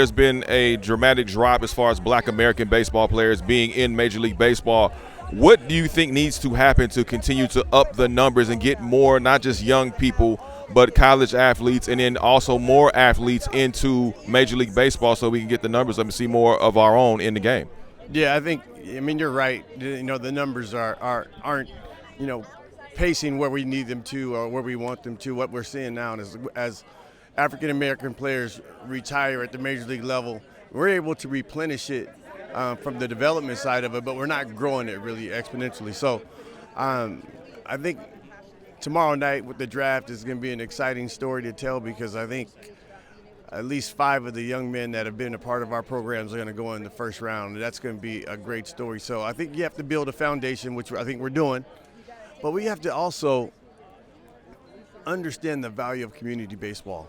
There's been a dramatic drop as far as Black American baseball players being in Major League Baseball. What do you think needs to happen to continue to up the numbers and get more, not just young people, but college athletes, and then also more athletes into Major League Baseball so we can get the numbers up and see more of our own in the game? Yeah, I mean, you're right. The numbers aren't, pacing where we need them to or where we want them to. What we're seeing now is as African American players retire at the major league level, we're able to replenish it from the development side of it, but we're not growing it really exponentially. So I think tomorrow night with the draft is going to be an exciting story to tell, because I think at least 5 of the young men that have been a part of our programs are going to go in the first round. And that's going to be a great story. So I think you have to build a foundation, which I think we're doing. But we have to also understand the value of community baseball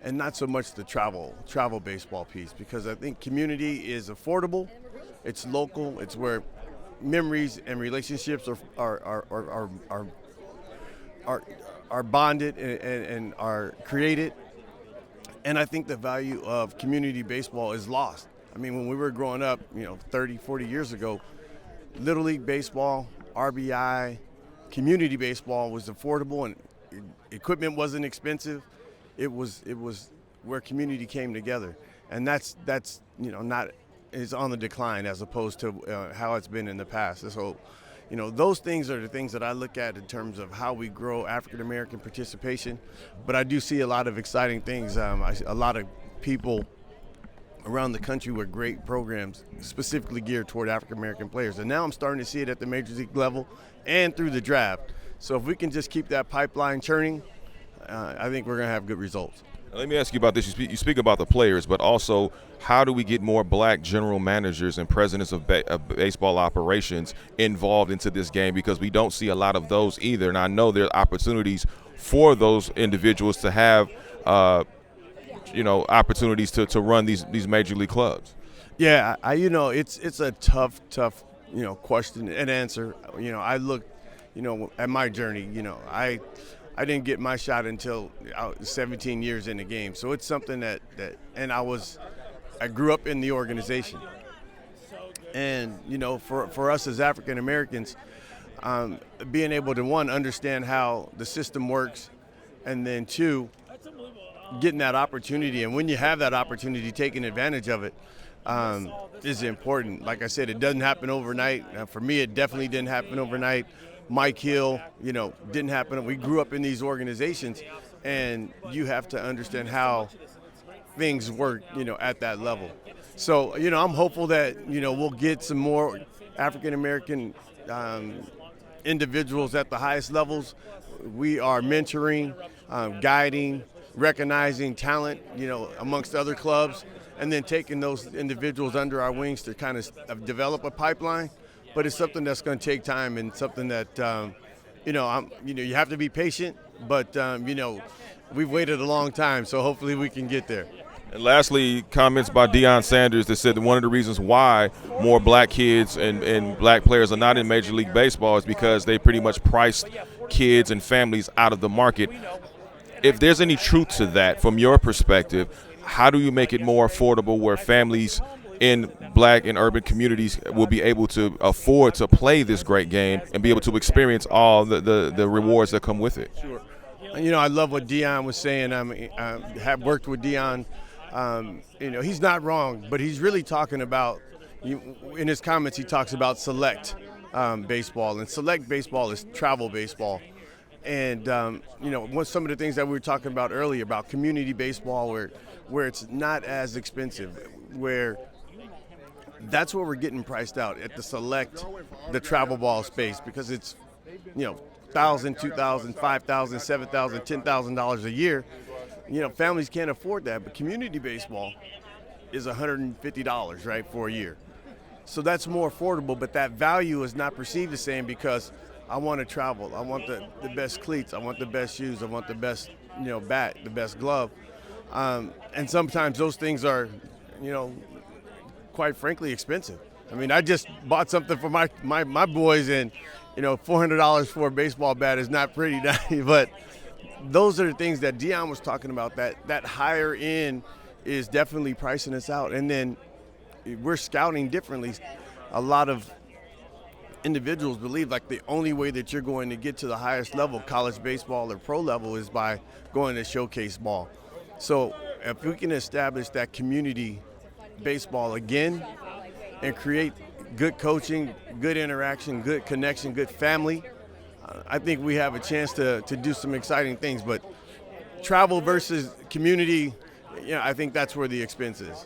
and not so much the travel baseball piece, because I think community is affordable, it's local, it's where memories and relationships are bonded and are created. And I think the value of community baseball is lost. I mean, when we were growing up, 30, 40 years ago, Little League baseball, RBI, community baseball was affordable and equipment wasn't expensive. It was where community came together. And that's not is on the decline as opposed to how it's been in the past. So, those things are the things that I look at in terms of how we grow African American participation. But I do see a lot of exciting things. A lot of people around the country with great programs specifically geared toward African American players. And now I'm starting to see it at the major league level and through the draft. So if we can just keep that pipeline churning, I think we're going to have good results. Let me ask you about this. You speak about the players, but also how do we get more Black general managers and presidents of baseball operations involved into this game, because we don't see a lot of those either. And I know there are opportunities for those individuals to have, opportunities to run these major league clubs. Yeah, it's a tough, question and answer. I look, at my journey. I didn't get my shot until I was 17 years in the game. So it's something that I grew up in the organization. And, for us as African Americans, being able to, 1, understand how the system works, and then 2, getting that opportunity. And when you have that opportunity, taking advantage of it is important. Like I said, it doesn't happen overnight. For me, it definitely didn't happen overnight. Mike Hill, didn't happen. We grew up in these organizations, and you have to understand how things work, at that level. So, I'm hopeful that, we'll get some more African-American individuals at the highest levels. We are mentoring, guiding, recognizing talent, amongst other clubs, and then taking those individuals under our wings to kind of develop a pipeline. But it's something that's going to take time, and something that, you have to be patient. But, we've waited a long time, so hopefully we can get there. And lastly, comments by Deion Sanders that said that one of the reasons why more Black kids and Black players are not in Major League Baseball is because they pretty much priced kids and families out of the market. If there's any truth to that from your perspective, how do you make it more affordable where families in Black and urban communities will be able to afford to play this great game and be able to experience all the rewards that come with it? Sure. I love what Deion was saying. I have worked with Deion. He's not wrong, but he's really talking about, in his comments, he talks about select baseball. And select baseball is travel baseball. And, some of the things that we were talking about earlier about community baseball where it's not as expensive, where that's where we're getting priced out at the travel ball space, because it's, $1,000, $2,000, $5,000, $7,000, $10,000 a year. Families can't afford that, but community baseball is $150, right, for a year. So that's more affordable, but that value is not perceived the same, because I want to travel. I want the best cleats. I want the best shoes. I want the best, bat, the best glove. And sometimes those things are, quite frankly, expensive. I mean, I just bought something for my boys, and, $400 for a baseball bat is not pretty, but those are the things that Deion was talking about, that higher end is definitely pricing us out. And then we're scouting differently. A lot of individuals believe like the only way that you're going to get to the highest level, college baseball or pro level, is by going to showcase ball. So if we can establish that community baseball again and create good coaching, good interaction, good connection, good family, I think we have a chance to do some exciting things. But travel versus community, I think that's where the expense is.